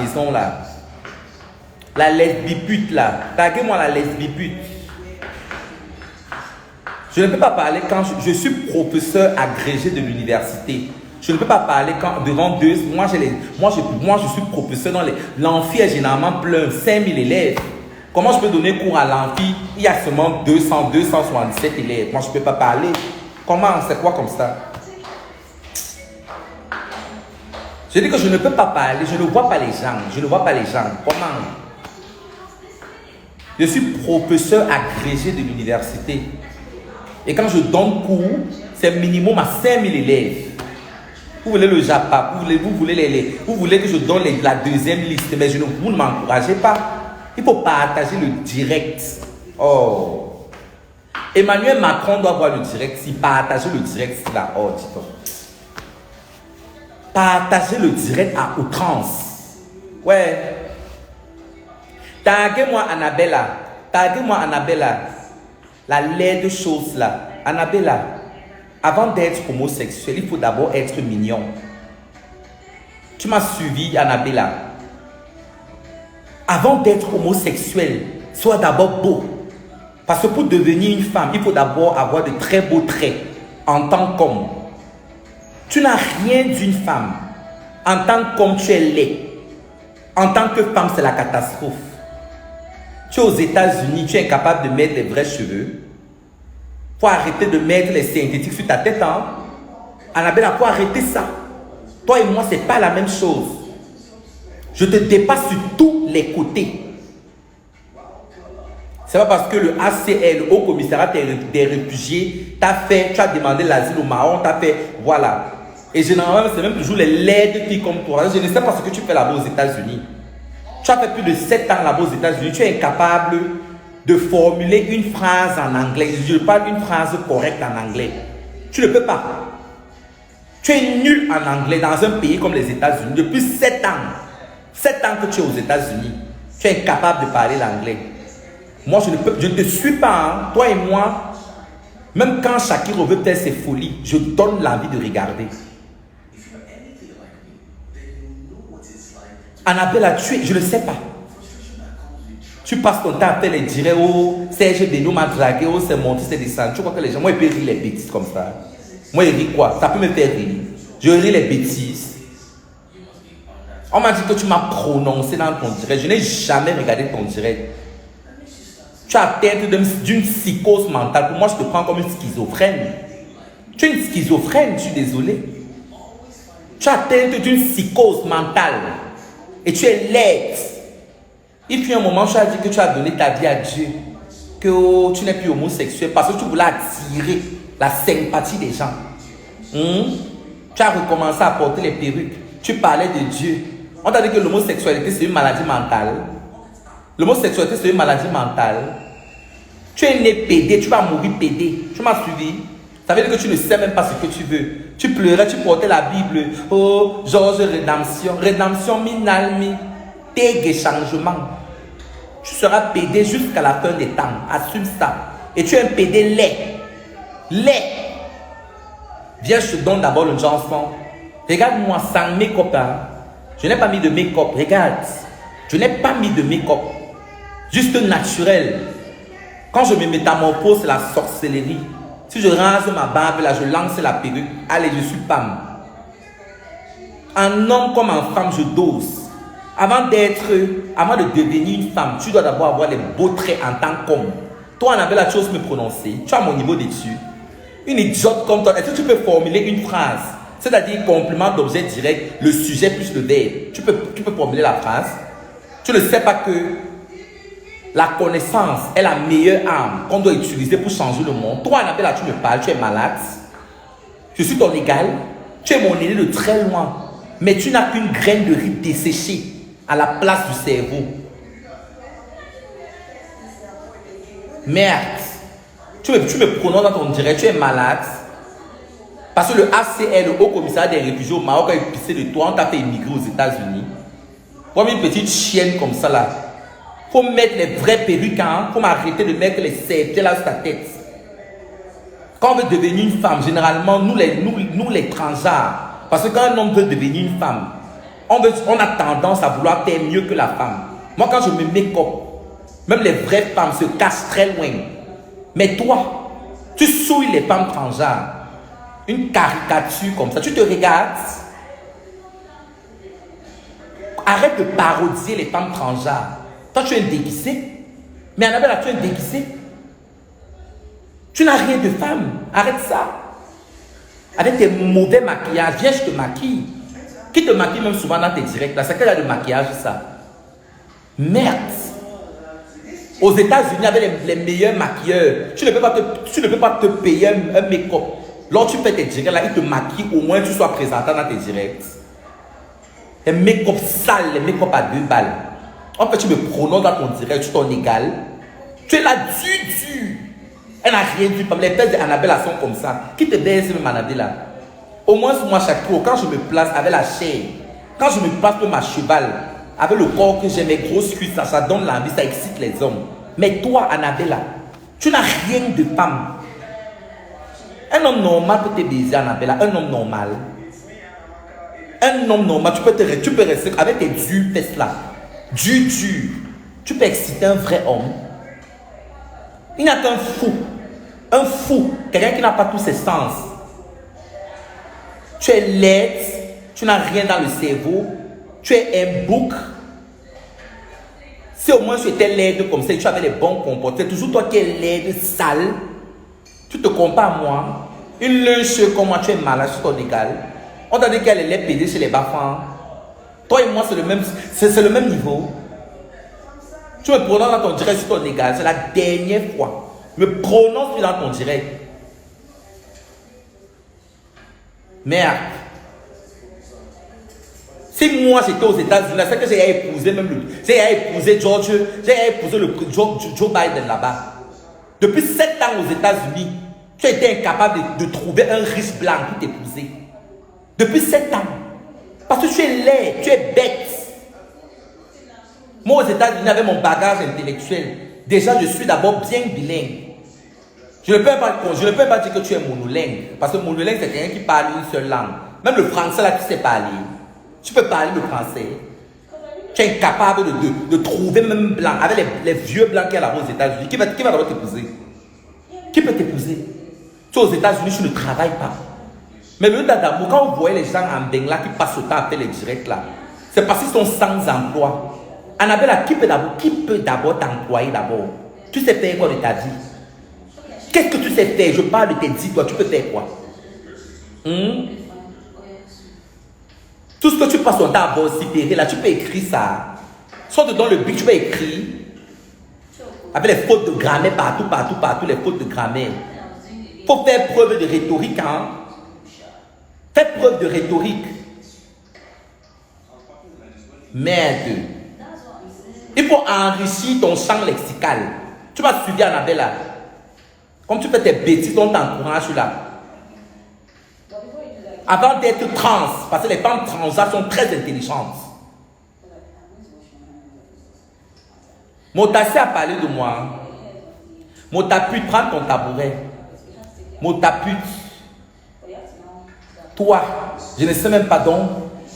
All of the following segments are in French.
maison là. La lesbipute là. Taguez-moi la lesbipute. Je ne peux pas parler quand je suis professeur agrégé de l'université. Je ne peux pas parler quand devant deux. Moi, je suis professeur dans l'amphi est généralement plein, 5000 élèves. Comment je peux donner cours à l'amphi? Il y a seulement 267 élèves. Moi, je ne peux pas parler. Comment? C'est quoi comme ça? Je dis que je ne peux pas parler. Je ne vois pas les gens. Je ne vois pas les gens. Comment? Je suis professeur agrégé de l'université. Et quand je donne cours, c'est minimum à 5000 élèves. Vous voulez le Japa, vous voulez que je donne la deuxième liste, mais vous ne m'encouragez pas. Il faut partager le direct. Oh. Emmanuel Macron doit voir le direct. Si partager le direct, c'est là. Oh, dis-donc. Partager le direct à outrance. Ouais. Taguez-moi Annabella. Taguez-moi Annabella. La laide chose là. Annabella, avant d'être homosexuel, il faut d'abord être mignon. Tu m'as suivi, Annabella. Avant d'être homosexuel, sois d'abord beau. Parce que pour devenir une femme, il faut d'abord avoir de très beaux traits en tant qu'homme. Tu n'as rien d'une femme. En tant qu'homme, tu es laid. En tant que femme, c'est la catastrophe. Tu es aux États-Unis, tu es incapable de mettre les vrais cheveux. Il faut arrêter de mettre les synthétiques sur ta tête. Hein? Annabella, il faut arrêter ça. Toi et moi, ce n'est pas la même chose. Je te dépasse sur tous les côtés. C'est pas parce que le ACL, le Haut Commissariat des réfugiés, tu as demandé l'asile au Maroc, tu as fait, voilà. Et généralement, c'est même toujours les laides filles comme toi. Je ne sais pas ce que tu fais là-bas aux États-Unis. Tu as fait plus de 7 ans là-bas aux États-Unis. Tu es incapable de formuler une phrase en anglais. Je parle une phrase correcte en anglais. Tu ne peux pas. Tu es nul en anglais dans un pays comme les États-Unis. Depuis 7 ans. 7 ans que tu es aux États-Unis. Tu es incapable de parler l'anglais. Moi, je ne te suis pas. Hein. Toi et moi, même quand Shakira veut faire ses folies, je donne l'envie de regarder. Annabella, je ne sais pas. Tu passes ton temps à faire les dire, oh, Serge Benoît m'a dragué, oh, c'est monté, c'est descendu. Tu crois que les gens, moi, ils peuvent rire les bêtises comme ça. Moi, ils rient quoi? Ça peut me faire rire. Je ris les bêtises. On m'a dit que tu m'as prononcé dans ton direct. Je n'ai jamais regardé ton direct. Tu as tête d'une psychose mentale. Pour moi, je te prends comme une schizophrène. Tu es une schizophrène, je suis désolé. Tu as tête d'une psychose mentale. Et tu es laide. Et puis, à un moment, tu as dit que tu as donné ta vie à Dieu. Que oh, tu n'es plus homosexuel parce que tu voulais attirer la sympathie des gens. Tu as recommencé à porter les perruques. Tu parlais de Dieu. On t'a dit que l'homosexualité, c'est une maladie mentale. L'homosexualité, c'est une maladie mentale. Tu es né pédé, tu vas mourir pédé. Tu m'as suivi? Ça veut dire que tu ne sais même pas ce que tu veux. Tu pleurais, tu portais la Bible. Oh, Georges Rédemption. Rédemption, minalmi. Tégue changement. Tu seras pédé jusqu'à la fin des temps. Assume ça. Et tu es un pédé laid. Laid. Viens, je te donne d'abord une chanson. Regarde-moi sans make-up. Hein. Je n'ai pas mis de make-up. Regarde. Je n'ai pas mis de make-up. Juste naturel. Quand je me métamorphose, c'est la sorcellerie. Si je rase ma barbe, là, je lance la perruque. Allez, je suis Pam. En homme comme en femme, je dose. Avant de devenir une femme, tu dois d'abord avoir les beaux traits en tant qu'homme. Toi, on avait la chose me prononcer. Tu as mon niveau d'études. Une idiote comme toi, est-ce que tu peux formuler une phrase? C'est-à-dire complément d'objet direct, le sujet plus le verbe. Tu peux formuler la phrase. Tu ne sais pas que la connaissance est la meilleure arme qu'on doit utiliser pour changer le monde. Toi, Annabella, tu me parles, tu es malade. Je suis ton égal. Tu es mon aîné de très loin. Mais tu n'as qu'une graine de riz desséchée à la place du cerveau. Merde. Tu me prononces dans ton direct, tu es malade. Parce que le ACL, le Haut Commissariat des réfugiés au Maroc, a épicé de toi, on t'a fait immigrer aux États-Unis. Comme une petite chienne comme ça là. Faut mettre les vrais perruques, hein. Faut m'arrêter de mettre les serpillères là sur ta tête. Quand on veut devenir une femme, généralement, nous les transgenres, parce que quand un homme veut devenir une femme, On a tendance à vouloir faire mieux que la femme. Moi, quand je me make-up, même les vraies femmes se cachent très loin. Mais toi, tu souilles les femmes transgenres. Une caricature comme ça. Tu te regardes. Arrête de parodier les femmes transgenres. Toi, tu es déguisé. Mais Annabelle, tu es déguisé. Tu n'as rien de femme. Arrête ça. Avec tes mauvais maquillages. Viens, je te maquille. Qui te maquille même souvent dans tes directs là? C'est quel genre de maquillage ça? Merde. Aux États-Unis, avec les meilleurs maquilleurs, tu ne peux pas te payer un make-up. Lorsque tu fais tes directs là, ils te maquillent, au moins tu sois présentant dans tes directs. Les make-up sales, les make-up à 2 balles. En fait, tu me prononces dans ton direct, tu t'en égales. Tu es là, du. Elle n'a rien dit. Les pères d'Annabelle sont comme ça. Qui te baisse même Annabelle là? Au moins, moi, chaque jour, quand je me place avec la chair, quand je me place de ma cheval, avec le corps que j'ai, mes grosses cuisses, ça donne l'envie, ça excite les hommes. Mais toi, Annabelle, tu n'as rien de femme. Un homme normal peut te baiser, Annabelle, un homme normal. Un homme normal, tu peux rester avec tes durs fesses là. Dur. Tu peux exciter un vrai homme. Il n'y a qu'un fou. Un fou. Quelqu'un qui n'a pas tous ses sens. Tu es laide. Tu n'as rien dans le cerveau. Tu es un bouc. Si au moins tu étais laide comme ça et tu avais les bons comportements, c'est toujours toi qui es laide, sale. Tu te compares à moi. Une lunche comme moi, tu es malade, je suis ton égal. On t'a dit qu'elle allait péder chez les bafans. Toi et moi, c'est le même niveau. Tu me prononces dans ton direct sur ton égal. C'est la dernière fois. Me prononce plus dans ton direct. Merde. Si moi j'étais aux États-Unis, c'est que j'ai épousé Joe Biden là-bas. Depuis 7 ans aux États-Unis, tu as été incapable de trouver un riche blanc pour t'épouser. Depuis 7 ans. Parce que tu es laid, tu es bête. Moi aux États-Unis, avec mon bagage intellectuel, déjà je suis d'abord bien bilingue. Je ne peux pas dire que tu es monolingue. Parce que monolingue, c'est quelqu'un qui parle une seule langue. Même le français, là, tu sais parler. Tu peux parler le français. Tu es incapable de trouver même blanc. Avec les vieux blancs qu'il y a là-bas aux États-Unis. Qui va d'abord t'épouser? Qui peut t'épouser? Tu es aux États-Unis, tu ne travailles pas. Mais le d'amour, quand vous voyez les gens en Bengla qui passent autant à faire les directs là, c'est parce qu'ils sont sans emploi. Annabelle, qui peut d'abord t'employer d'abord? Tu sais faire quoi de ta vie? Qu'est-ce que tu sais faire? Je parle de tes dits, toi, tu peux faire quoi? Tout ce que tu passes ton temps à vociférer, là, tu peux écrire ça. Soit dans le but, tu peux écrire. Avec les fautes de grammaire partout, les fautes de grammaire. Il faut faire preuve de rhétorique, hein? Fais preuve de rhétorique. Merde. Il faut enrichir ton champ lexical. Tu vas suivre Annabelle là. Comme tu fais tes bêtises, on t'encourage là. Avant d'être trans, parce que les femmes trans sont très intelligentes. Motassi a parlé de moi. Motapute, prends ton tabouret. Motapute. Toi, je ne sais même pas donc.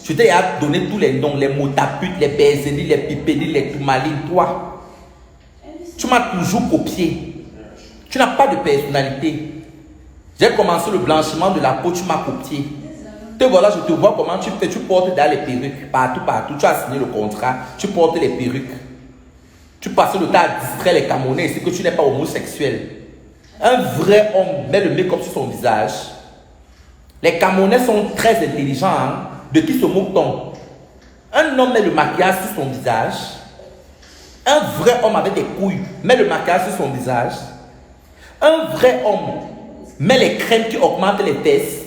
Je t'ai donné tous les noms, les motaputes, les bézélis, les pipélis, les toumalines. Toi, tu m'as toujours copié. Tu n'as pas de personnalité. J'ai commencé le blanchiment de la peau, tu m'as copié. Te voilà, je te vois comment tu fais. Tu portes dans les perruques, partout. Tu as signé le contrat, tu portes les perruques. Tu passes le temps à distraire les Camerounais, c'est que tu n'es pas homosexuel. Un vrai homme met le make-up sur son visage. Les Camerounais sont très intelligents, hein? De qui se moque-t-on? Un homme met le maquillage sur son visage. Un vrai homme avec des couilles met le maquillage sur son visage. Un vrai homme met les crèmes qui augmentent les fesses.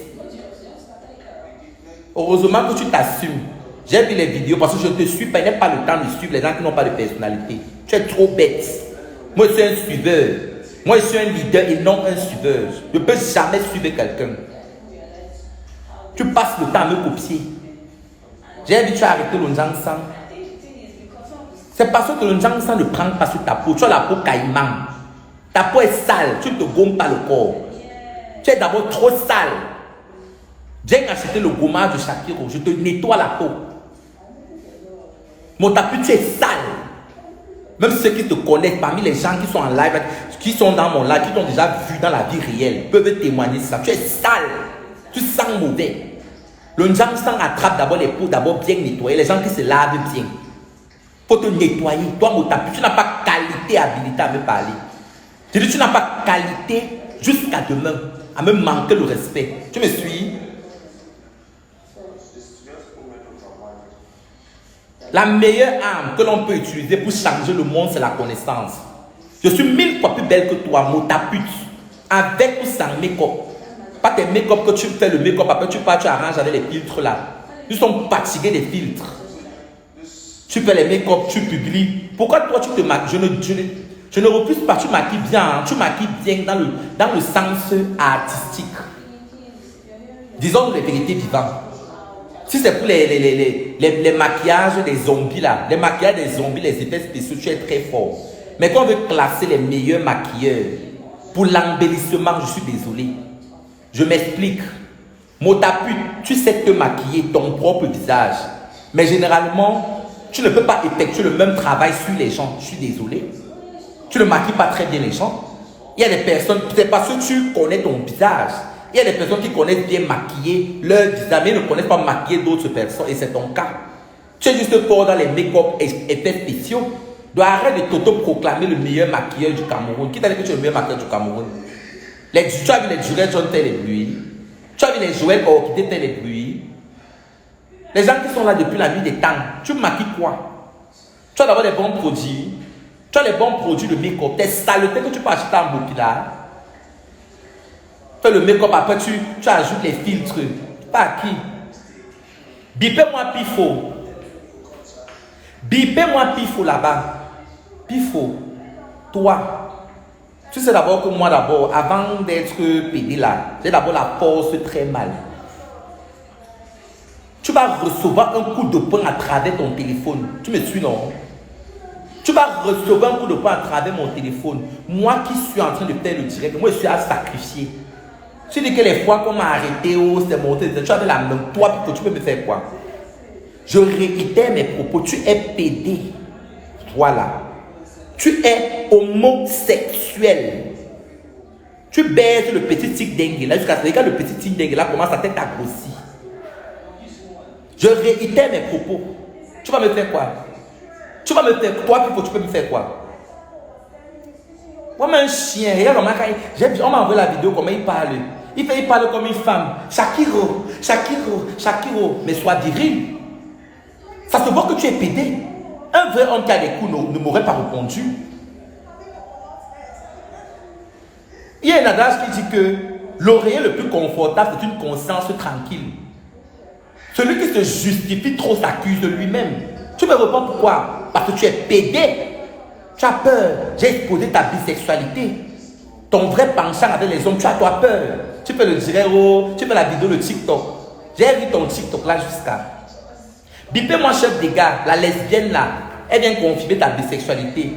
Heureusement que tu t'assumes. J'ai vu les vidéos parce que je ne te suis pas. Il n'y a pas le temps de suivre les gens qui n'ont pas de personnalité. Tu es trop bête. Moi, je suis un suiveur. Moi, je suis un leader et non un suiveur. Je ne peux jamais suivre quelqu'un. Tu passes le temps à me copier. J'ai vu tu as arrêté le Njang-Sang. C'est parce que le Njang-Sang ne prend pas sur ta peau. Tu as la peau caïman. Ta peau est sale. Tu ne te gommes pas le corps. Tu es d'abord trop sale. J'ai acheté le gommage de Shakiro. Je te nettoie la peau. Mon tapis, tu es sale. Même ceux qui te connaissent, parmi les gens qui sont en live, qui sont dans mon live, qui t'ont déjà vu dans la vie réelle, peuvent témoigner ça. Tu es sale. Tu sens mauvais. Le gens sang attrape d'abord les peaux, d'abord bien nettoyer. Les gens qui se lavent bien. Il faut te nettoyer. Toi, mon tapis, tu n'as pas qualité, habilité à me parler. Je dis, tu n'as pas qualité jusqu'à demain à me manquer le respect. Tu me suis? La meilleure arme que l'on peut utiliser pour changer le monde, c'est la connaissance. Je suis 1000 fois plus belle que toi, mota pute. Avec ou sans make-up. Pas tes make-up que tu fais le make-up, après tu pars, tu arranges avec les filtres là. Nous sommes fatigués des filtres. Tu fais les make-up, tu publies. Pourquoi toi tu te maquilles? Je ne refuse pas, tu maquilles bien. Hein? Tu maquilles bien dans le sens artistique. Disons les vérités vivantes. Si c'est pour les maquillages des zombies là, les maquillages des zombies, les effets spéciaux, tu es très fort. Mais quand on veut classer les meilleurs maquilleurs pour l'embellissement, je suis désolé. Je m'explique. Motapute, tu sais te maquiller ton propre visage. Mais généralement, tu ne peux pas effectuer le même travail sur les gens. Je suis désolé. Tu ne maquilles pas très bien les gens. Il y a des personnes, c'est parce que tu connais ton visage. Il y a des personnes qui connaissent bien maquiller leur visage, mais ne connaissent pas maquiller d'autres personnes. Et c'est ton cas. Tu es juste fort dans les make-up effets spéciaux. Donc arrête de t'auto-proclamer le meilleur maquilleur du Cameroun. Qui t'a dit que tu es le meilleur maquilleur du Cameroun? Tu as vu les Joël John tel et lui. Tu as vu les Joël Orchidée tel et lui. Les gens qui sont là depuis la nuit des temps. Tu maquilles quoi? Tu as d'abord des bons produits. Tu as les bons produits de make-up. Tes saletés que tu peux acheter en Burkina. Tu fais le make-up, après tu ajoutes les filtres. Pas à qui? Bipez-moi Pifo. Bipez-moi Pifo là-bas. Pifo. Toi. Tu sais d'abord que moi d'abord, avant d'être pédé là, j'ai d'abord la force très mal. Tu vas recevoir un coup de poing à travers ton téléphone. Tu me suis, non? Tu vas recevoir un coup de poing à travers mon téléphone. Moi qui suis en train de faire le direct, moi je suis à sacrifier. Tu dis que les fois qu'on m'a arrêté, oh, c'est monté, tu avais la même. Toi, tu peux me faire quoi? Je réitère mes propos. Tu es pédé. Voilà. Tu es homosexuel. Tu baises le petit tic dengue là jusqu'à ce que le petit tic dengue là commence à t'être grossi. Je réitère mes propos. Tu vas me faire quoi? Tu vas me faire quoi? Tu peux me faire quoi? Moi, un chien. Regarde, on m'a envoyé la vidéo comment il parle. Il parle comme une femme. Shakiro, Shakiro, Shakiro. Mais sois viril. Ça se voit que tu es pédé. Un vrai homme qui a des coups ne m'aurait pas répondu. Il y a un adage qui dit que l'oreiller le plus confortable, c'est une conscience tranquille. Celui qui se justifie trop s'accuse de lui-même. Tu me réponds pourquoi? Parce que tu es pédé. Tu as peur. J'ai exposé ta bisexualité. Ton vrai penchant avec les hommes, tu as toi peur. Tu fais le direct, tu fais la vidéo, le TikTok. J'ai vu ton TikTok là jusqu'à. Bipez-moi chef des gars, la lesbienne là, elle vient confirmer ta bisexualité.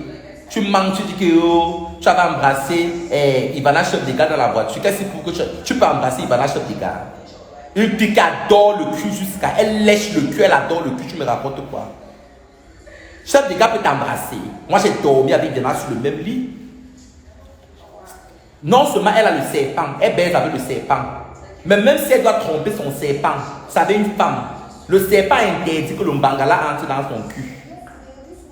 Tu manques, tu dis que tu vas embrasser Ivana chef des gars dans la voiture. Qu'est-ce que tu peux embrasser Ivana chef des gars? Une fille qui adore le cul jusqu'à. Elle lèche le cul, elle adore le cul, tu me racontes quoi? Chef des gars peut t'embrasser. Moi j'ai dormi avec Ivana sur le même lit. Non seulement elle a le serpent, elle baise avec le serpent. Mais même si elle doit tromper son serpent, vous savez une femme, le serpent interdit que le mbangala entre dans son cul.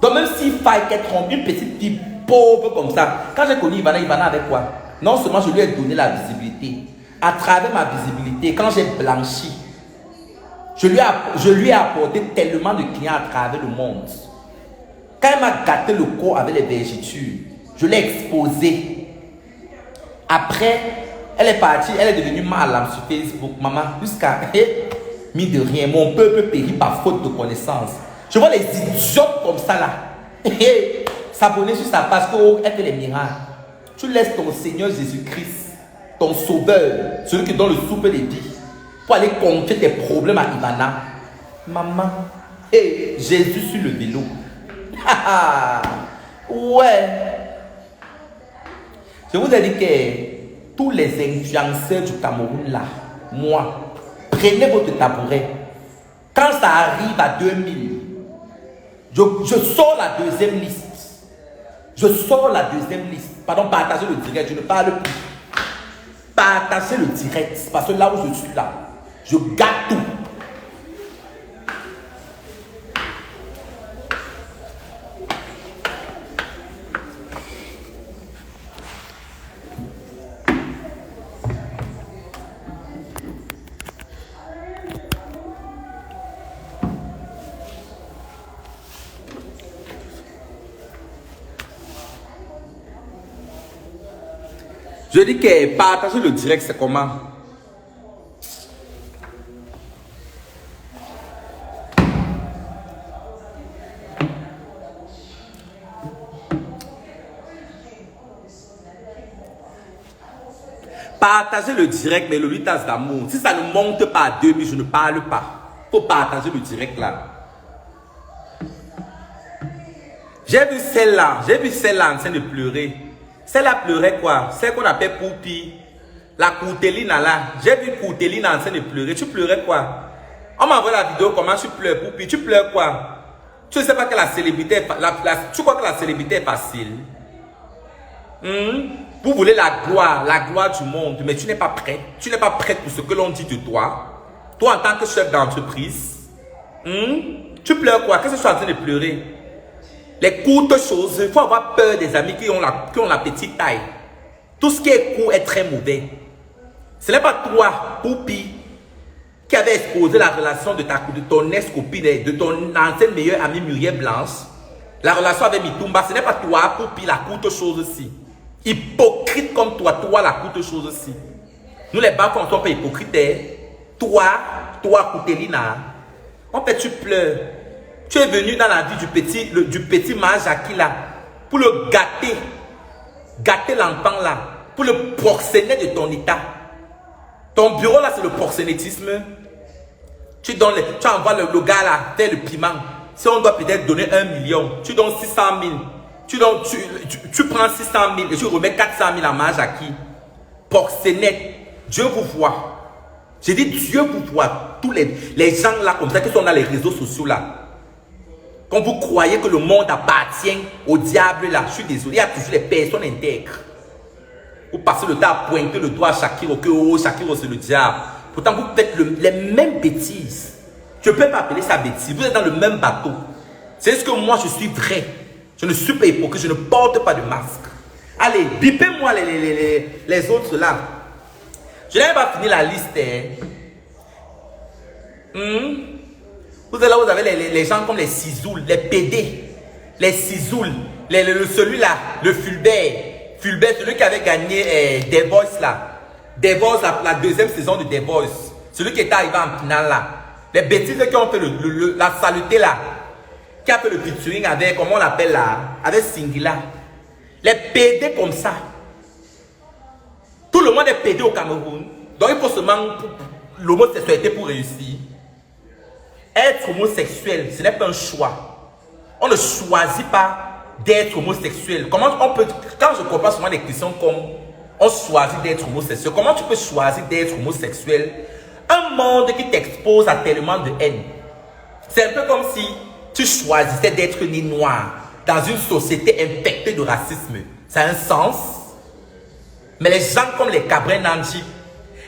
Donc même s'il faille qu'elle trompe une petite fille pauvre comme ça, quand j'ai connu Ivana, Ivana avec quoi? Non seulement je lui ai donné la visibilité, à travers ma visibilité, quand j'ai blanchi, je lui ai apporté tellement de clients à travers le monde. Quand elle m'a gâté le corps avec les vergetures, je l'ai exposé. Après, elle est partie, elle est devenue malade sur Facebook. Maman, jusqu'à mis de rien, mon peuple périt par faute de connaissance. Je vois les idiots comme ça là. S'abonner sur sa page, qu'elle fait les miracles. Tu laisses ton Seigneur Jésus-Christ, ton sauveur, celui qui donne le souffle des vies, pour aller confier tes problèmes à Ivana. Maman, Jésus sur le vélo. Ouais. Je vous ai dit que tous les influenceurs du Cameroun là, moi, prenez votre tabouret. Quand ça arrive à 2000, Je sors la deuxième liste. Je sors la deuxième liste. Pardon, partagez le direct. Je ne parle plus. Partagez le direct. Parce que là où je suis là, je gâte tout. Je dis que partager le direct, c'est comment? Partager le direct, mais le 8 tasses d'amour. Si ça ne monte pas à 2000, je ne parle pas. Il faut partager le direct là. J'ai vu celle-là en train de pleurer. Celle-là pleurait quoi? Celle qu'on appelle Poupi. La Courtelina là. J'ai vu Courtelina en train de pleurer. Tu pleurais quoi? On m'a envoyé la vidéo comment tu pleures Poupi. Tu pleures quoi? Tu ne sais pas que la célébrité est, tu crois que la célébrité est facile? Vous voulez la gloire du monde, mais tu n'es pas prête. Tu n'es pas prête pour ce que l'on dit de toi. Toi en tant que chef d'entreprise. Tu pleures quoi? Qu'est-ce que tu es en train de pleurer? Les courtes choses, il faut avoir peur des amis qui ont la petite taille. Tout ce qui est court est très mauvais. Ce n'est pas toi, Poupi, qui avait exposé la relation de ton ex-copine, de ton ancienne meilleure amie Muriel Blanche. La relation avec Mitumba, ce n'est pas toi, Poupi, la courte chose aussi. Hypocrite comme toi, la courte chose aussi. Nous les bas, on ne sont pas hypocrites. Toi, Courtelina, en fait, tu pleures. Tu es venu dans la vie du petit Majaki là, pour le gâter l'enfant là, pour le proxéner de ton état. Ton bureau là, c'est le proxénétisme. Tu envoies le gars là, faire le piment. Si on doit peut-être donner 1 million, tu donnes 600 000. Tu prends 600 000 et tu remets 400 000 à Majaki. Proxénète, Dieu vous voit. J'ai dit Dieu vous voit. Tous les gens là comme ça qui sont dans les réseaux sociaux là. Quand vous croyez que le monde appartient au diable là, je suis désolé, il y a toujours les personnes intègres. Vous passez le temps à pointer le doigt à Shakiro, que oh, Shakiro c'est le diable. Pourtant vous faites les mêmes bêtises. Je ne peux pas appeler ça bêtise, vous êtes dans le même bateau. C'est juste que moi je suis vrai. Je ne suis pas hypocrite, je ne porte pas de masque. Allez, bipez-moi les autres là. Je n'avais pas fini la liste. Vous avez les gens comme les Sizouls, les PD, les Sizouls, celui-là, le Fulbert, celui qui avait gagné The Voice là. The Voice, la deuxième saison de The Voice. Celui qui était arrivé en finale là. Les bêtises qui ont fait la saluté là. Qui a fait le featuring avec, comment on l'appelle là, avec Singila. Les PD comme ça. Tout le monde est PD au Cameroun. Donc il faut seulement l'homosexualité pour réussir. Être homosexuel, ce n'est pas un choix. On ne choisit pas d'être homosexuel. Comment on peut, quand je comprends souvent des questions comme on choisit d'être homosexuel, comment tu peux choisir d'être homosexuel? Un monde qui t'expose à tellement de haine. C'est un peu comme si tu choisissais d'être né noir dans une société infectée de racisme. Ça a un sens. Mais les gens comme les Cabrin Nanji,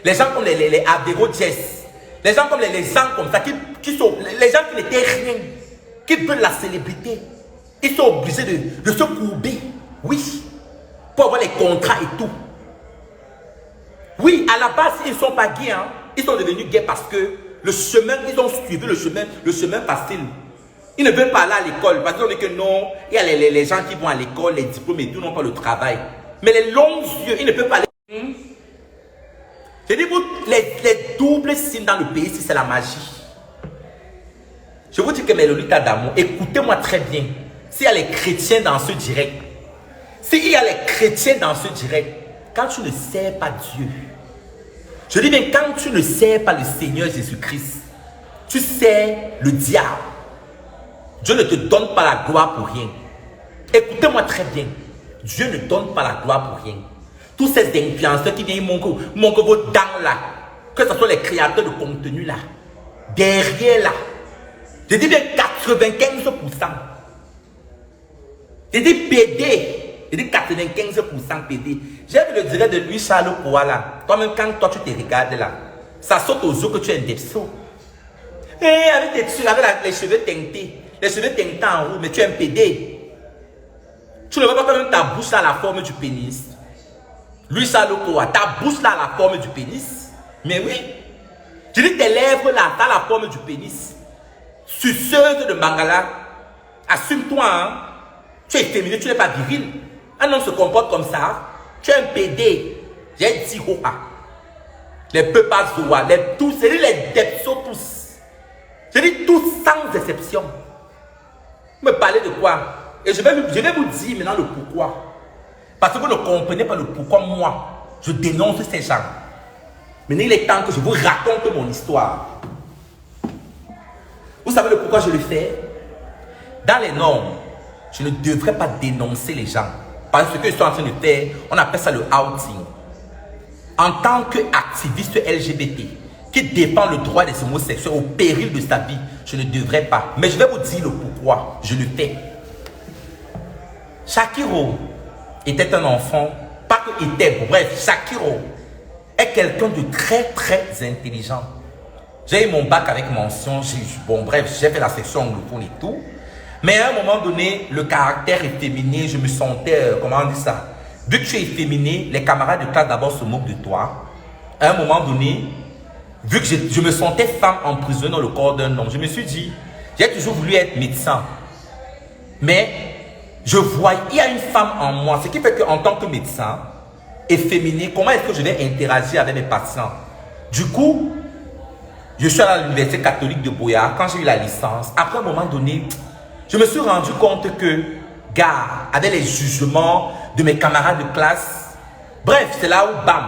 les gens comme les Avero Jess, les gens comme les gens comme ça, qui sont les gens qui n'étaient rien, qui veulent la célébrité, ils sont obligés de se courber, oui, pour avoir les contrats et tout. Oui, à la base, ils ne sont pas gays, hein. Ils sont devenus gays parce que le chemin, ils ont suivi le chemin facile. Ils ne veulent pas aller à l'école parce qu'ils ont dit que non, il y a les gens qui vont à l'école, les diplômes et tout, n'ont pas le travail. Mais les longs yeux, ils ne peuvent pas aller. J'ai dit, vous, les doubles signes dans le pays, c'est la magie. Je vous dis que mes Lolitas d'amour, écoutez-moi très bien. S'il y a les chrétiens dans ce direct, s'il y a les chrétiens dans ce direct, quand tu ne sais pas Dieu, je dis bien, quand tu ne sais pas le Seigneur Jésus-Christ, tu sais le diable. Dieu ne te donne pas la gloire pour rien. Écoutez-moi très bien. Dieu ne donne pas la gloire pour rien. Tous ces influenceurs qui viennent montrent vos dents là, que ce soit les créateurs de contenu là, derrière là, je dis bien 95%, J'ai dit PD. J'ai dit 95% PD. J'aime le direct de Louis Charles Kouala. Toi-même, quand toi tu te regardes là, ça saute aux yeux que tu es un depso. Et avec les cheveux teintés. Les cheveux teintés en roux, mais tu es un PD. Tu ne vois pas quand même ta bouche là, la forme du pénis. Louis Charles Kouala, ta bouche là, la forme du pénis. Mais oui. Je dis tes lèvres là, t'as la forme du pénis. Suceuse de Mangala. Assume-toi, hein. Tu es féminin, tu n'es pas viril. Un homme se comporte comme ça. Tu es un PD. J'ai dit Hoa. Les Pepas Zoa, les tous, c'est les Depso tous. Je dis tous sans exception. Vous me parlez de quoi? Et je vais vous dire maintenant le pourquoi. Parce que vous ne comprenez pas le pourquoi moi, je dénonce ces gens. Maintenant, il est temps que je vous raconte mon histoire. Vous savez le pourquoi je le fais? Dans les normes, je ne devrais pas dénoncer les gens. Parce que ce que je suis en train de faire, on appelle ça le outing. En tant qu'activiste LGBT, qui défend le droit des homosexuels au péril de sa vie, je ne devrais pas. Mais je vais vous dire le pourquoi je le fais. Shakiro était un enfant, pas que était, bref, Shakiro est quelqu'un de très très intelligent. J'ai eu mon bac avec mention, bon bref, j'ai fait la section anglophone et tout. Mais à un moment donné, le caractère efféminé, je me sentais, comment on dit ça? Vu que tu es efféminé, les camarades de classe d'abord se moquent de toi. À un moment donné, vu que je me sentais femme emprisonnée dans le corps d'un homme, je me suis dit, j'ai toujours voulu être médecin. Mais je vois, il y a une femme en moi, ce qui fait qu'en tant que médecin, efféminé, comment est-ce que je vais interagir avec mes patients? Du coup, je suis à l'université catholique de Boyard, quand j'ai eu la licence, après un moment donné, je me suis rendu compte que, gars, avec les jugements de mes camarades de classe, bref, c'est là où, bam,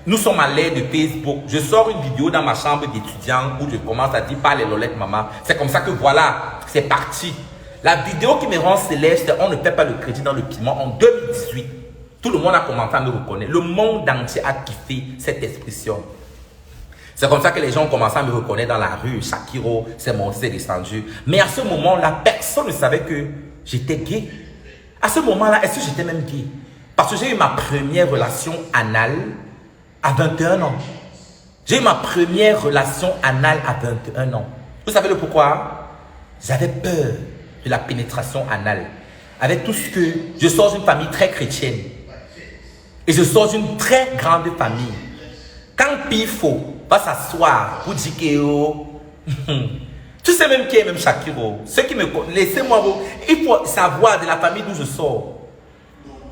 nous sommes à l'ère de Facebook. Je sors une vidéo dans ma chambre d'étudiant où je commence à dire, pas les lolettes, maman. C'est comme ça que voilà, c'est parti. La vidéo qui me rend célèbre, c'est on ne paie pas le crédit dans le piment en 2018. Tout le monde a commencé à me reconnaître. Le monde entier a kiffé cette expression. C'est comme ça que les gens ont commencé à me reconnaître dans la rue. Shakiro, c'est monté, c'est descendu. Mais à ce moment-là, personne ne savait que j'étais gay. À ce moment-là, est-ce que j'étais même gay? Parce que j'ai eu ma première relation anale à 21 ans. J'ai eu ma première relation anale à 21 ans. Vous savez le pourquoi? J'avais peur de la pénétration anale. Avec tout ce que... Je sors d'une famille très chrétienne. Et je sors d'une très grande famille. Quand Pifo va s'asseoir pour dire que oh, tu sais même qui est même Shakiro. Ceux qui me connaissent, laissez-moi vous. Il faut savoir de la famille d'où je sors.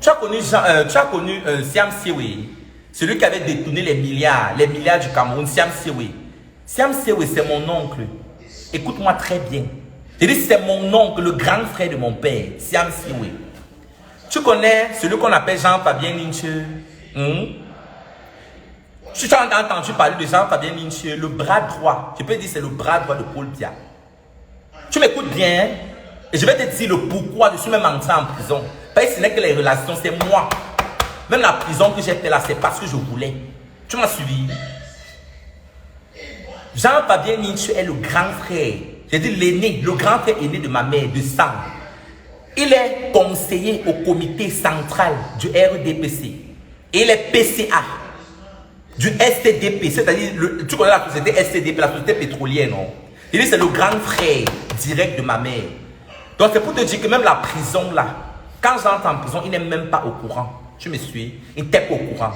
Tu as connu Siam Siwe, celui qui avait détourné les milliards du Cameroun, Siam Siwe. Siam Siwe, c'est mon oncle. Écoute-moi très bien. Je dis c'est mon oncle, le grand frère de mon père, Siam Siwe. Tu connais celui qu'on appelle Jean-Fabien Lyncheux? Tu as entendu parler de Jean-Fabien Lyncheux, le bras droit. Je peux dire c'est le bras droit de Paul Biya. Tu m'écoutes bien et je vais te dire le pourquoi je suis même entré en prison. Parce que ce n'est que les relations, c'est moi. Même la prison que j'ai fait là, c'est parce que je voulais. Tu m'as suivi? Jean-Fabien Lyncheux est le grand frère. J'ai dit l'aîné, le grand frère aîné de ma mère, de sang. Il est conseiller au comité central du RDPC. Et il est PCA du STDP, c'est-à-dire, tu connais la société STDP, la société pétrolière, non? Il dit c'est le grand frère direct de ma mère. Donc c'est pour te dire que même la prison là, quand j'entre en prison, il n'est même pas au courant. Tu me suis? Il n'est pas au courant.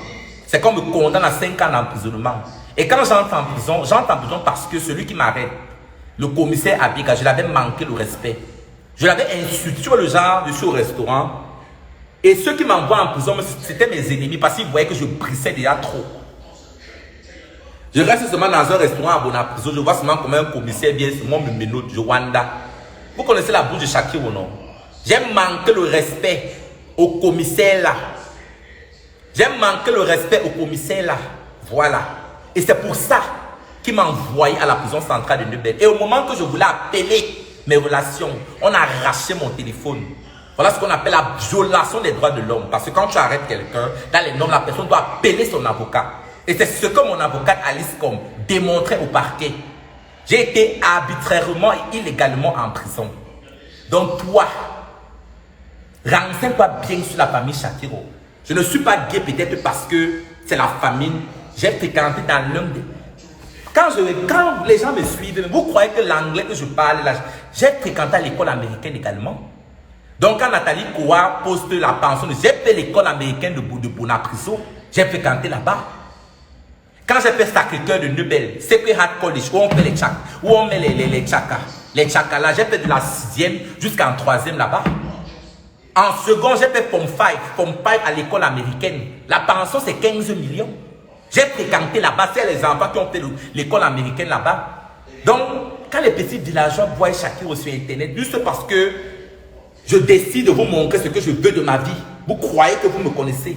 C'est comme me condamne à 5 ans d'emprisonnement. Et quand j'entre en prison parce que celui qui m'arrête, le commissaire Abiga, je l'avais manqué le respect. Je l'avais insulté. Tu vois le genre, je suis au restaurant. Et ceux qui m'envoient en prison, c'était mes ennemis parce qu'ils voyaient que je brissais déjà trop. Je reste seulement dans un restaurant à Bonaprison, je vois seulement comment un commissaire vient seulement me menote, Joanda. Vous connaissez la bouche de Shakiro, non? J'ai manqué le respect au commissaire là. J'ai manqué le respect au commissaire là. Voilà. Et c'est pour ça qu'il m'a envoyé à la prison centrale de Nebel. Et au moment que je voulais appeler mes relations, on a arraché mon téléphone. Voilà ce qu'on appelle la violation des droits de l'homme. Parce que quand tu arrêtes quelqu'un, dans les normes, la personne doit appeler son avocat. Et c'est ce que mon avocate Alice Com démontrait au parquet. J'ai été arbitrairement et illégalement en prison. Donc toi, Renseigne-toi bien sur la famille Shakiro. Je ne suis pas gay peut-être parce que c'est la famine. J'ai fréquenté dans l'un des... Quand les gens me suivent, vous croyez que l'anglais que je parle, là, j'ai fréquenté à l'école américaine également. Donc quand Nathalie Koua poste la pension, j'ai fait l'école américaine de Bonapriso, j'ai fréquenté là-bas. Quand j'ai fait Sacré-Cœur de Neubel, Sacred Heart College, où on fait les tchakas, où on met les tchakas. Les tchakas là, j'ai fait de la 6e jusqu'en 3e là-bas. En second, j'ai fait Form 5 à l'école américaine. La pension, c'est 15 millions. J'ai fréquenté là-bas, c'est les enfants qui ont fait l'école américaine là-bas. Donc, quand les petits villageois voient Shakiro sur Internet, juste parce que je décide de vous montrer ce que je veux de ma vie, vous croyez que vous me connaissez.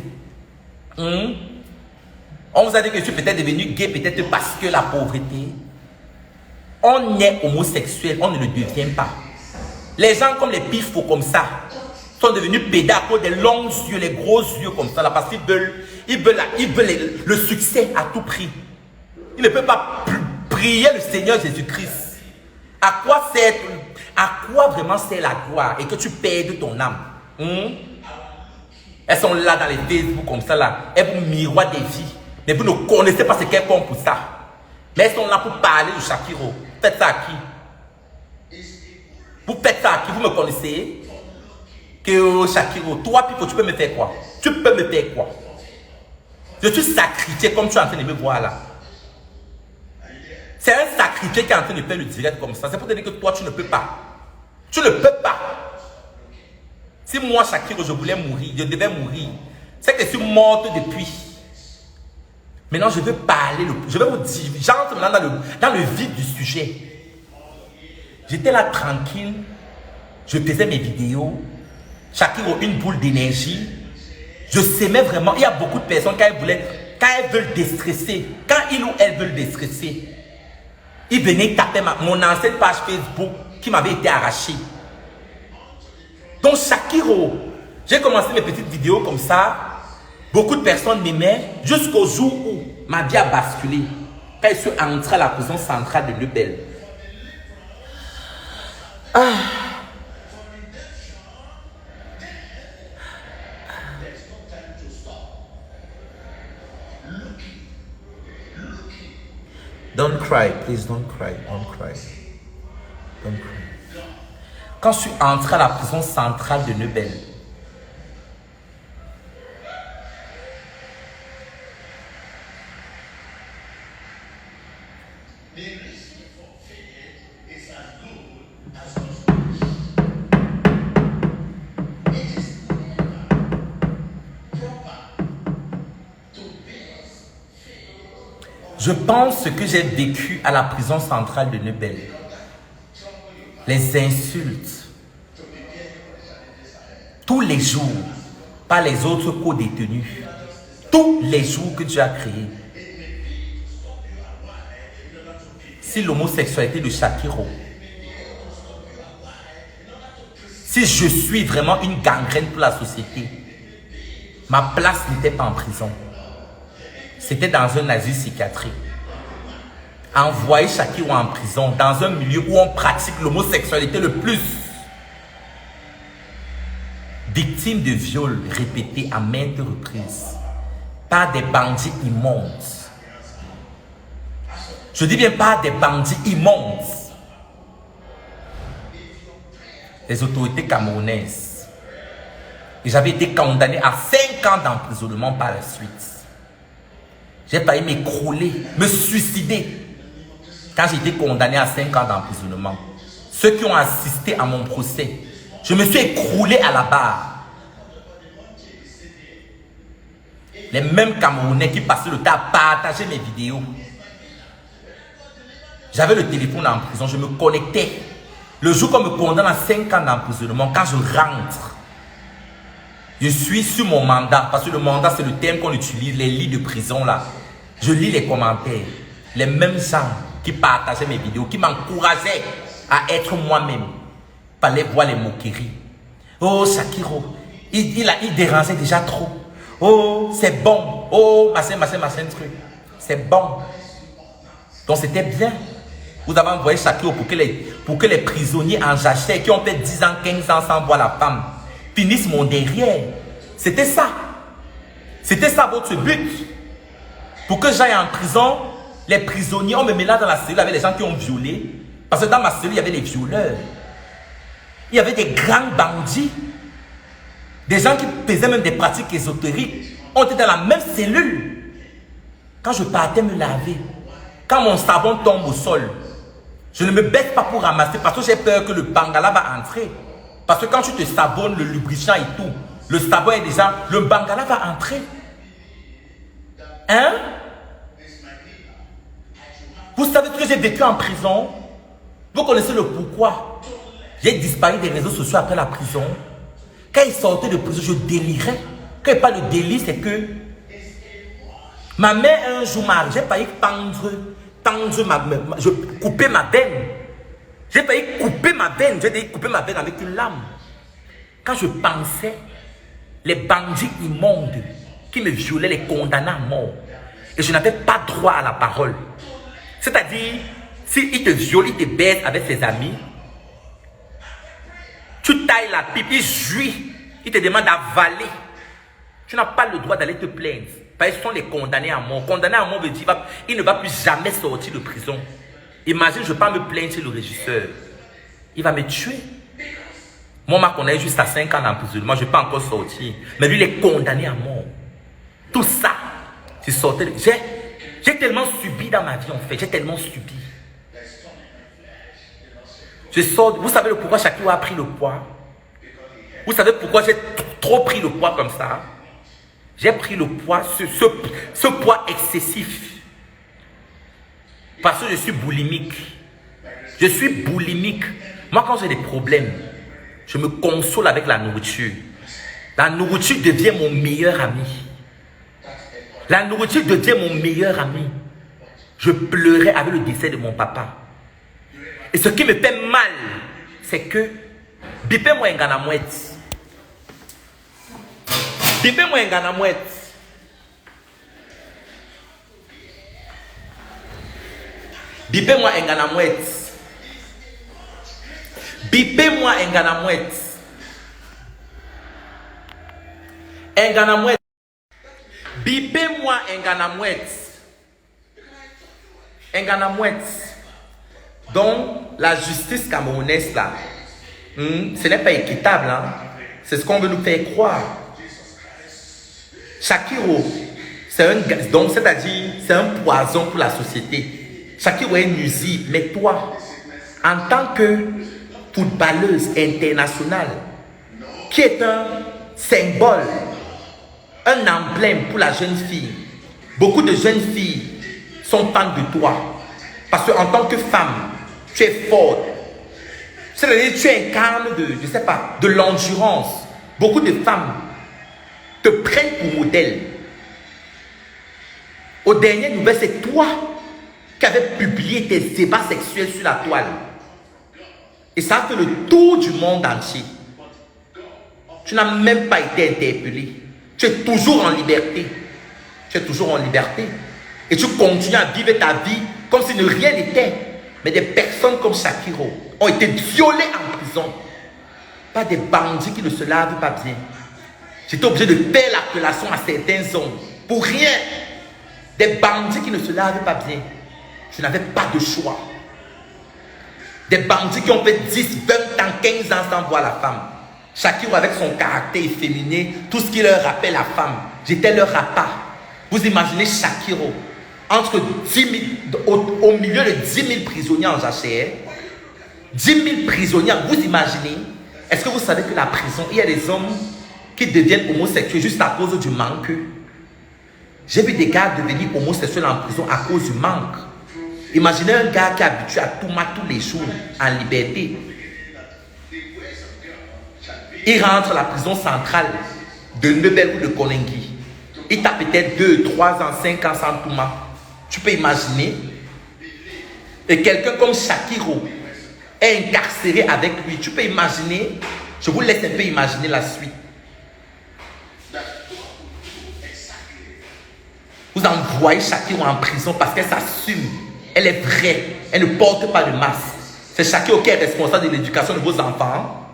On vous a dit que je suis peut-être devenu gay, peut-être parce que la pauvreté. On est homosexuel, on ne le devient pas. Les gens comme les pifos comme ça sont devenus pédés à cause des longs yeux, les gros yeux comme ça, là, parce qu'ils veulent le succès à tout prix. Ils ne peuvent pas prier le Seigneur Jésus-Christ. À quoi vraiment c'est la gloire et que tu perds ton âme? Elles sont là dans les Facebook comme ça, là. Elles vous miroitent des vies. Mais vous ne connaissez pas ce qu'elles font pour ça. Mais elles sont là pour parler de Shakiro. Faites ça à qui? Vous faites ça à qui? Vous me connaissez? Que Shakiro, toi, Pipo, tu peux me faire quoi? Tu peux me faire quoi? Je suis sacrifié comme tu es en train de me voir là. C'est un sacrifié qui est en train de faire le direct comme ça. C'est pour te dire que toi, tu ne peux pas. Tu ne peux pas. Si moi, Shakiro, je voulais mourir, je devais mourir. C'est que je suis morte depuis. Maintenant, je veux parler, je vais vous dire, j'entre maintenant dans le vif du sujet. J'étais là tranquille, je faisais mes vidéos, Shakiro, une boule d'énergie. Je s'aimais vraiment. Il y a beaucoup de personnes, quand elles veulent déstresser, quand ils ou elles veulent déstresser, ils venaient taper mon ancienne page Facebook qui m'avait été arrachée. Donc, Shakiro, j'ai commencé mes petites vidéos comme ça. Beaucoup de personnes m'aimaient jusqu'au jour où ma vie a basculé. Quand je suis entré à la prison centrale de Neubel. Don't cry, please don't cry, don't cry. Don't cry. Quand je suis entré à la prison centrale de Neubel, je pense que j'ai vécu à la prison centrale de Neubel. Les insultes. Tous les jours. Par les autres co-détenus. Tous les jours que Dieu a créés. Si l'homosexualité de Shakiro. Si je suis vraiment une gangrène pour la société. Ma place n'était pas en prison. C'était dans un asile psychiatrique. Envoyer Shakiro en prison, dans un milieu où on pratique l'homosexualité le plus. Victime de viols répétés à maintes reprises. Par des bandits immondes. Je dis bien pas des bandits immondes. Les autorités camerounaises. Et j'avais été condamné à 5 ans d'emprisonnement par la suite. J'ai failli m'écrouler, me suicider. Quand j'ai été condamné à 5 ans d'emprisonnement. Ceux qui ont assisté à mon procès, je me suis écroulé à la barre. Les mêmes Camerounais qui passaient le temps à partager mes vidéos. J'avais le téléphone en prison, je me connectais. Le jour qu'on me condamne à 5 ans d'emprisonnement, quand je rentre, je suis sur mon mandat, parce que le mandat c'est le terme qu'on utilise, les lits de prison là. Je lis les commentaires. Les mêmes gens qui partageaient mes vidéos, qui m'encourageaient à être moi-même. Fallait voir les moqueries. Oh Shakiro, il dérangeait déjà trop. Oh c'est bon. Oh machin truc. C'est bon. Donc c'était bien. Vous avez envoyé Shakiro pour que les prisonniers en jachère qui ont fait 10 ans, 15 ans sans voir la femme, finisse mon derrière. C'était ça. C'était ça votre but. Pour que j'aille en prison, les prisonniers, on me met là dans la cellule avec les gens qui ont violé. Parce que dans ma cellule, il y avait les violeurs. Il y avait des grands bandits. Des gens qui faisaient même des pratiques ésotériques. On était dans la même cellule. Quand je partais me laver, quand mon savon tombe au sol, je ne me baisse pas pour ramasser parce que j'ai peur que le bangala va entrer. Parce que quand tu te savonnes, le lubrifiant et tout, le savon est déjà, le bangala va entrer. Hein? Vous savez ce que j'ai vécu en prison? Vous connaissez le pourquoi? J'ai disparu des réseaux sociaux après la prison. Quand il sortait de prison, je délirais. Quand il parle de délire, c'est que ma mère un jour m'a, j'ai failli je coupais ma veine. J'ai failli couper ma veine. J'ai couper ma veine avec une lame. Quand je pensais, les bandits immondes qui me violaient, les condamnaient à mort. Et je n'avais pas droit à la parole. C'est-à-dire, s'il te viole, il te baise avec ses amis, tu tailles la pipe, il jouit, il te demande d'avaler. Tu n'as pas le droit d'aller te plaindre. Parce qu'ils sont les condamnés à mort. Condamné à mort veut dire qu'il ne va plus jamais sortir de prison. Imagine, je ne vais pas me plaindre chez le régisseur. Il va me tuer. Moi, on est juste à 5 ans d'emprisonnement. Je ne vais pas encore sortir. Mais lui, il est condamné à mort. Tout ça, c'est sorti. J'ai tellement subi dans ma vie, en fait. J'ai tellement subi. Je sors. Vous savez pourquoi Shakiro a pris le poids? Vous savez pourquoi j'ai trop pris le poids comme ça? J'ai pris le poids, ce poids excessif. Parce que je suis boulimique. Je suis boulimique. Moi, quand j'ai des problèmes, je me console avec la nourriture. La nourriture devient mon meilleur ami. La nourriture devient mon meilleur ami. Je pleurais avec le décès de mon papa. Et ce qui me fait mal, c'est que bipez-moi un ganamouette. Bipez-moi un ganamouette. Bipez-moi un ganamouette. Bipez-moi un ganamouette. Un ganamouette. Bipez-moi un ganamouette. Un ganamouette. Donc, la justice camerounaise là, ce n'est pas équitable. Hein? C'est ce qu'on veut nous faire croire. Shakiro, c'est-à-dire, c'est un poison pour la société. Shakiro est nuisible, mais toi, en tant que footballeuse internationale, qui est un symbole, un emblème pour la jeune fille, beaucoup de jeunes filles sont fans de toi. Parce qu'en tant que femme, tu es forte. C'est-à-dire tu incarnes je sais pas, de l'endurance. Beaucoup de femmes te prennent pour modèle. Aux dernières nouvelles, c'est toi qui avais publié tes débats sexuels sur la toile. Et ça a fait le tour du monde entier. Tu n'as même pas été interpellé. Tu es toujours en liberté. Tu es toujours en liberté. Et tu continues à vivre ta vie comme si rien n'était. Mais des personnes comme Shakiro ont été violées en prison. Pas des bandits qui ne se lavent pas bien. J'étais obligé de faire l'appellation à certains hommes. Pour rien. Des bandits qui ne se lavent pas bien. Je n'avais pas de choix. Des bandits qui ont fait 10, 20 ans, 15 ans sans voir la femme. Shakiro avec son caractère efféminé, tout ce qui leur rappelle la femme. J'étais leur appât. Vous imaginez Shakiro entre 10 000, au milieu de 10 000 prisonniers en jachère. 10 000 prisonniers, vous imaginez? Est-ce que vous savez que la prison, il y a des hommes qui deviennent homosexuels juste à cause du manque? J'ai vu des gars devenir homosexuels en prison à cause du manque. Imaginez un gars qui est habitué à tout match tous les jours, en liberté. Il rentre à la prison centrale de Nebel ou de Konengi. Il t'a peut-être 2, 3 ans, 5 ans sans tout match. Tu peux imaginer. Et quelqu'un comme Shakiro est incarcéré avec lui. Tu peux imaginer. Je vous laisse un peu imaginer la suite. Vous envoyez Shakiro en prison parce qu'elle s'assume. Elle est vraie. Elle ne porte pas de masque. C'est Shakiro qui est responsable de l'éducation de vos enfants.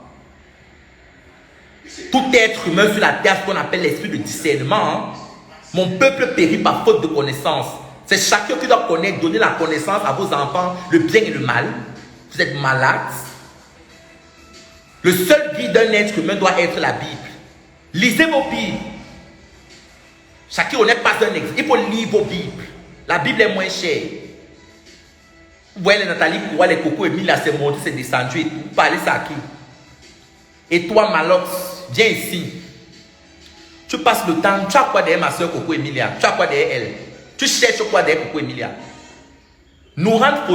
Tout être humain sur la terre, ce qu'on appelle l'esprit de discernement. Hein. Mon peuple périt par faute de connaissance. C'est chacun qui doit connaître, donner la connaissance à vos enfants, le bien et le mal. Vous êtes malades. Le seul guide d'un être humain doit être la Bible. Lisez vos Bibles. Chacun n'est pas un exemple. Il faut lire vos Bibles. La Bible est moins chère. Vous voyez les Nathalie Koua, les Coco Emile, là, c'est monté, c'est descendu et tout. Vous parlez ça à qui? Et toi, Malox, viens ici. Tu passes le temps. Tu as quoi derrière ma soeur Coco Emilia? Tu as quoi derrière elle? Tu cherches quoi derrière Coco Emilia? Nourhan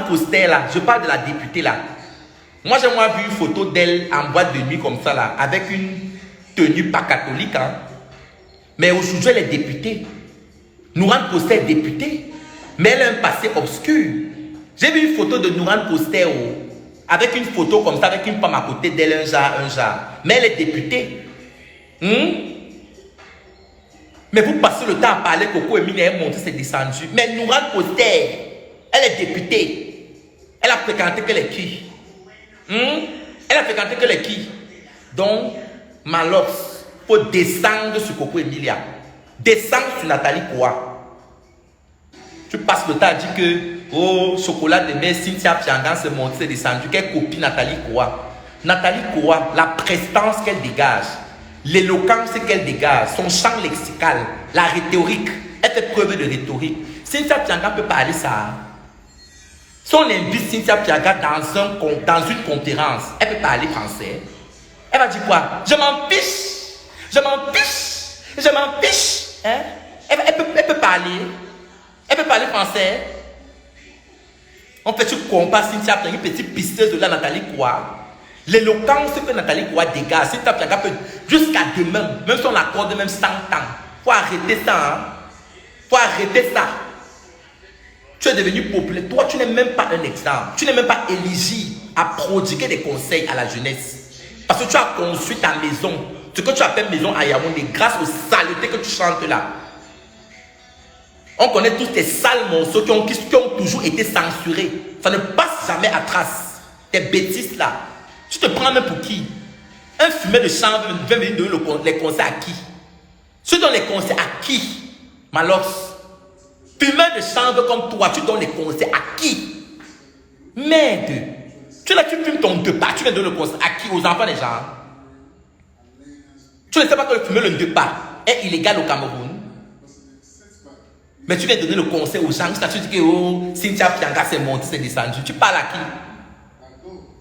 Foster, là, je parle de la députée là. Moi, j'ai vu une photo d'elle en boîte de nuit comme ça là, avec une tenue pas catholique. Hein. Mais aujourd'hui, elle est députée. Nourhan Foster est députée. Mais elle a un passé obscur. J'ai vu une photo de Nourhan Foster avec une photo comme ça, avec une femme à côté d'elle, un genre. Mais elle est députée. Mais vous passez le temps à parler, Coco Emile est monté, c'est descendu. Mais Nourhan Foster, elle est députée. Elle a fréquenté que les qui? Elle a fréquenté que les qui? Donc, Malox, il faut descendre sur Coco Emilia. Descendre sur Nathalie Koua. Tu passes le temps à dire que, oh, chocolat de mer, Cynthia Piangan se monte, c'est descendu. Quelle copie Nathalie Koua? Nathalie Koua, la prestance qu'elle dégage, l'éloquence qu'elle dégage, son champ lexical, la rhétorique, elle fait preuve de rhétorique. Cynthia Piangan peut parler ça. Si on invite Cynthia Piangan dans une conférence, elle peut parler français. Elle va dire quoi? Je m'en fiche. Je m'en fiche. Je m'en fiche. Hein? Elle peut parler. Elle peut parler français. On fait, tu compares Cynthia Piangan, une petite pisteuse de la Nathalie Koua. L'éloquence que Nathalie Koua dégage, Cynthia Piangan peut jusqu'à demain, même si on accorde même 100 ans. Il faut arrêter ça. Hein? Il faut arrêter ça. Tu es devenu populaire. Toi, tu n'es même pas un exemple. Tu n'es même pas éligible à prodiguer des conseils à la jeunesse. Parce que tu as construit ta maison. Ce que tu appelles maison à Yaoundé, grâce aux saletés que tu chantes là. On connaît tous tes sales morceaux qui ont toujours été censurés. Ça ne passe jamais à trace. Tes bêtises là. Tu te prends même pour qui? Un fumeur de chanvre vient venir donner les conseils à qui? Tu donnes les conseils à qui? Malox. Fumeur de chanvre comme toi, tu donnes les conseils à qui? Merde. Tu fumes ton départ, tu viens donner le conseil à qui? Aux enfants des gens. Tu ne sais pas que le fumeur le départ est illégal au Cameroun. Mais tu viens donner le conseil aux gens. Tu dis que oh, Cynthia Piangan s'est montée, c'est descendu. Tu parles à qui?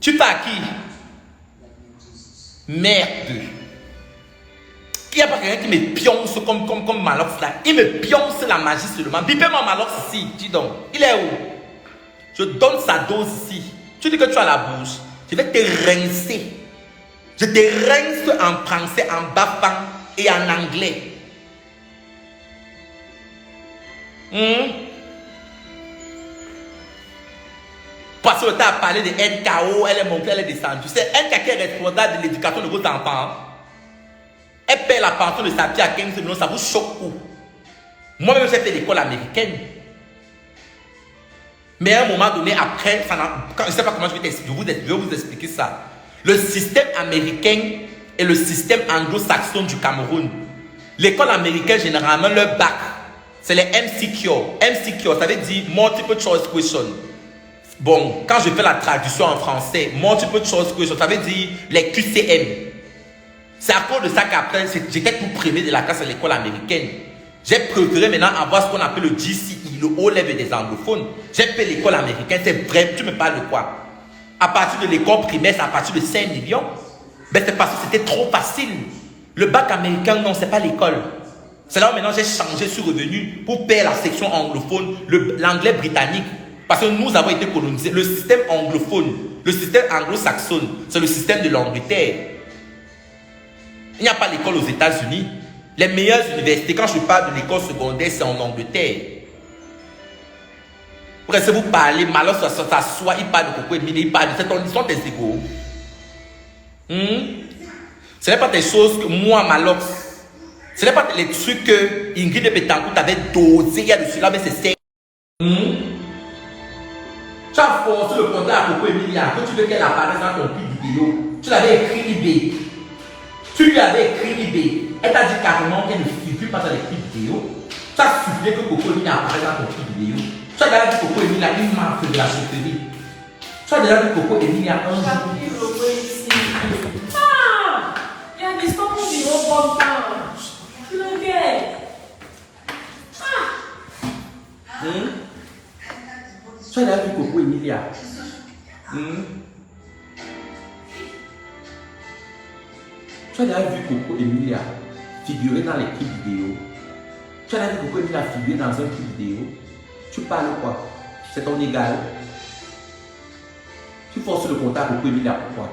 Tu parles à qui? Merde. Il n'y a pas quelqu'un qui me pionce comme Malox là. Il me pionce la magie seulement. Bipez-moi Malox ici. Dis donc. Il est où? Je donne sa dose ici. Tu dis que tu as la bouche. Je vais te rincer. Je te rince en français, en bafang et en anglais. Parce que tu as parlé de NKO, elle est montée, elle est descendue. C'est NKO qui est responsable de l'éducation de vos enfants. Elle paie la pension de sa fille à 15 millions, ça vous choque où? Moi-même, j'ai fait l'école américaine. Mais à un moment donné, après, je ne sais pas comment je vais vous expliquer ça. Le système américain et le système anglo-saxon du Cameroun. L'école américaine, généralement, leur bac, c'est les MCQ. MCQ, ça veut dire Multiple Choice Question. Bon, quand je fais la traduction en français, Multiple Choice Question, ça veut dire les QCM. C'est à cause de ça qu'après, j'étais tout premier de la classe à l'école américaine. J'ai préféré maintenant avoir ce qu'on appelle le GCE, le haut level des anglophones. J'ai fait l'école américaine, c'est vrai, tu me parles de quoi? À partir de l'école primaire, c'est à partir de 5 millions. Mais c'est parce que c'était trop facile. Le bac américain, non, c'est pas l'école. C'est là où maintenant j'ai changé, je suis revenu pour faire la section anglophone, l'anglais britannique. Parce que nous avons été colonisés. Le système anglophone, le système anglo-saxon, c'est le système de l'Angleterre. Il n'y a pas l'école aux États-Unis. Les meilleures universités, quand je parle de l'école secondaire, c'est en Angleterre. Après, si vous parlez, Malox s'assoit, il parle de Coco Emile, il parle de cette condition des égaux. Ce n'est pas des choses que moi, Malox, ce n'est pas les trucs que Ingrid Betancourt avait dosé, il y a dessus là, mais c'est tu as forcé le contrat à Coco Emilia, que tu veux qu'elle apparaisse dans ton clip vidéo. Tu l'avais écrit eBay. Tu lui avais écrit l'idée. Elle t'a dit carrément qu'elle ne figure pas dans les clips vidéo. Tu as supplié que Coco Emile apparaisse dans ton clip vidéo. Tu as déjà dit Coco Emile a une marque de la chefferie. Tu as déjà dit Coco Emile il y a un jour. Ah! Il y a des histoires qui vont bon temps. Tu le gagnes. Tu as déjà vu Coco Emilia. Tu as déjà vu Coco Emilia figurer dans les clips vidéo. Tu as déjà vu Coco Emilia figurer dans un clip vidéo. Tu parles quoi? C'est ton égal. Tu forces le contact Coco Emilia pourquoi?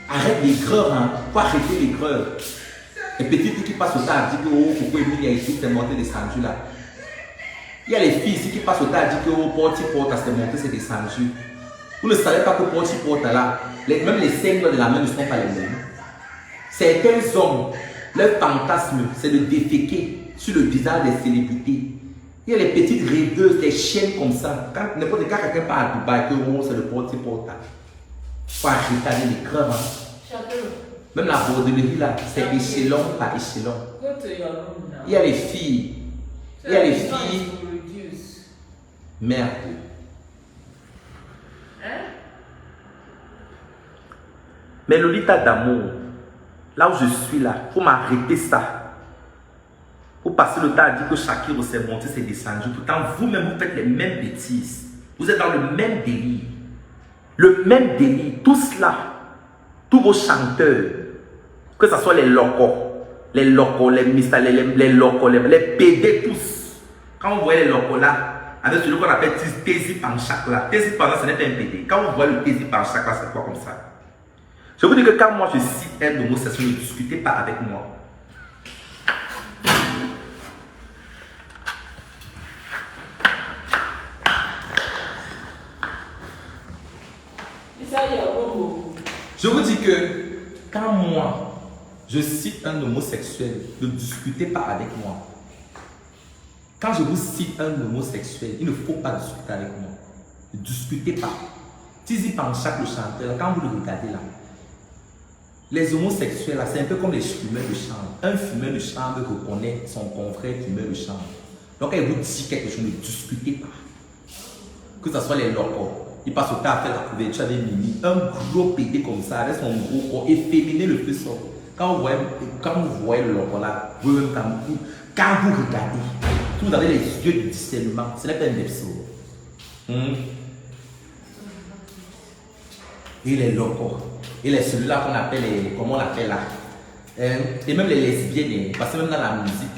Arrête l'aigreur, hein. Faut arrêter l'aigreur. Les petits trucs qui passent au temps disent que oh, Coco Emilia ici s'est monté descendu là. Il y a les filles ici qui passent au temps disent que oh, Porti Porta s'est monté, c'est descendu. Vous ne savez pas que Porti Porta là, même les seins de la main ne sont pas les mêmes. Certains hommes, leur fantasme, c'est de déféquer sur le visage des célébrités. Il y a les petites rêveuses, des chiennes comme ça. Quand n'importe quand quelqu'un parle à Dubaï, que oh, c'est le Porti Porta. Faut arrêter les crèves. Même la bordellerie là, c'est échelon par échelon. Il y a les filles. Il y a les filles. Merde. Mais Lolita d'amour, là où je suis là, il faut m'arrêter ça. Vous passez le temps à dire que Shakira s'est monté, s'est descendu. Pourtant, vous-même, vous faites les mêmes bêtises. Vous êtes dans le même délire. Le même délire. Tous là, tous vos chanteurs, que ce soit les locaux, les mystères, les locaux, les PD, tous. Quand vous voyez les locaux là, avec celui qu'on appelle Tési Panchak là, Tési Panchak, ce n'est pas un PD. Quand vous voyez le Tési Panchak là, c'est quoi comme ça? Je vous dis que quand moi je cite un homosexuel, ne discutez pas avec moi. Je vous dis que quand moi je cite un homosexuel, ne discutez pas avec moi. Quand je vous cite un homosexuel, il ne faut pas discuter avec moi. Ne discutez pas. Tizi Panchak le chanteur, quand vous le regardez là, les homosexuels, c'est un peu comme les fumeurs de chambre. Un fumeur de chambre reconnaît son confrère fumeur de chambre. Donc, quand il vous dit quelque chose, ne discutez pas. Que ce soit les locaux, il passe au temps à faire la couverture avec Mimi. Un gros pédé comme ça, avec son gros corps, efféminé le plus sort. Quand vous voyez le loco là, vous-même, quand vous regardez, vous avez les yeux du discernement. Ce n'est pas un épisode. Et les locaux. Et les celui-là qu'on appelle, comment on l'appelle là, et même les lesbiennes, parce que même dans la musique là,